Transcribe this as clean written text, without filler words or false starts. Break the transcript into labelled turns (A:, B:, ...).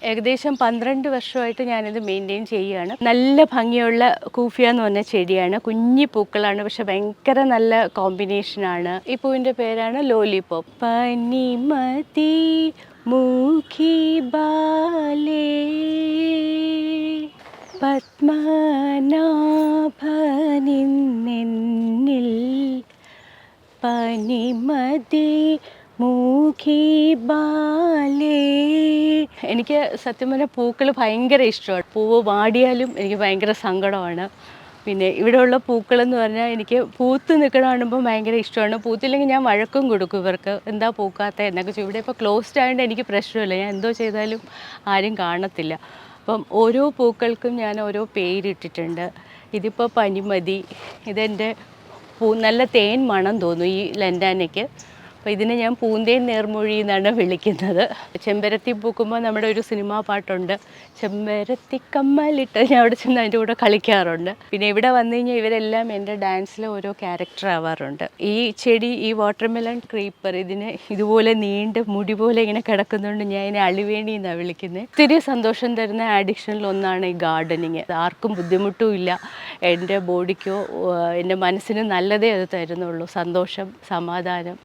A: ഏകദേശം 12 വർഷമായിട്ട് ഞാനിത് മെയിൻറ്റെയിൻ ചെയ്യുകയാണ്. നല്ല ഭംഗിയുള്ള കൂഫിയ എന്ന് പറഞ്ഞ ചെടിയാണ്. കുഞ്ഞി പൂക്കളാണ്, പക്ഷെ ഭയങ്കര നല്ല കോമ്പിനേഷനാണ്. ഈ പൂവിൻ്റെ പേരാണ് ലോലിപോപ്പ്. പനിമതി മൂഖി ബാലേ പത്മനാഭനിന്നിൽ പനിമതി മൂഖി ബാലേ. എനിക്ക് സത്യം പറഞ്ഞാൽ പൂക്കൾ ഭയങ്കര ഇഷ്ടമാണ്. പൂവ് വാടിയാലും എനിക്ക് ഭയങ്കര സങ്കടമാണ്. പിന്നെ ഇവിടെയുള്ള പൂക്കളെന്ന് പറഞ്ഞാൽ എനിക്ക് പൂത്ത് നിൽക്കണ കാണുമ്പോൾ ഭയങ്കര ഇഷ്ടമാണ്. പൂത്തില്ലെങ്കിൽ ഞാൻ വഴക്കും കൊടുക്കും ഇവർക്ക്, എന്താ പൂക്കാത്ത എന്നൊക്കെ ചോദിക്കും. ഇവിടെ ഇപ്പോൾ ക്ലോസ്ഡ് ആയതുകൊണ്ട് എനിക്ക് പ്രശ്നമില്ല, ഞാൻ എന്തോ ചെയ്താലും ആരും കാണത്തില്ല. അപ്പം ഓരോ പൂക്കൾക്കും ഞാൻ ഓരോ പേരിട്ടിട്ടുണ്ട്. ഇതിപ്പോൾ പനിമതി, ഇതെൻ്റെ നല്ല തേൻ മണം തോന്നും ഈ ലെൻഡാനയ്ക്ക്. അപ്പോൾ ഇതിനെ ഞാൻ പൂന്തേൻ നേർമൊഴി എന്നാണ് വിളിക്കുന്നത്. ചെമ്പരത്തി പൂക്കുമ്പോൾ നമ്മുടെ ഒരു സിനിമാ പാട്ടുണ്ട്, ചെമ്പരത്തി കമ്മലിട്ട്, ഞാൻ അവിടെ ചെന്ന് അതിൻ്റെ കൂടെ കളിക്കാറുണ്ട്. പിന്നെ ഇവിടെ വന്നു കഴിഞ്ഞാൽ ഇവരെല്ലാം എൻ്റെ ഡാൻസിൽ ഓരോ ക്യാരക്ടർ ആവാറുണ്ട്. ഈ ചെടി, ഈ വാട്ടർമെലൺ ക്രീപ്പർ, ഇതിന് ഇതുപോലെ നീണ്ട് മുടി പോലെ ഇങ്ങനെ കിടക്കുന്നുണ്ട്. ഞാൻ ഇതിനെ അളിവേണി എന്നാണ് വിളിക്കുന്നത്. ഒത്തിരി സന്തോഷം തരുന്ന ആഡിക്ഷനിൽ ഒന്നാണ് ഈ ഗാർഡനിങ്. ആർക്കും ബുദ്ധിമുട്ടും ഇല്ല, എൻ്റെ ബോഡിക്കോ എൻ്റെ മനസ്സിന് നല്ലതേ അത് തരുന്നുള്ളൂ. സന്തോഷം, സമാധാനം.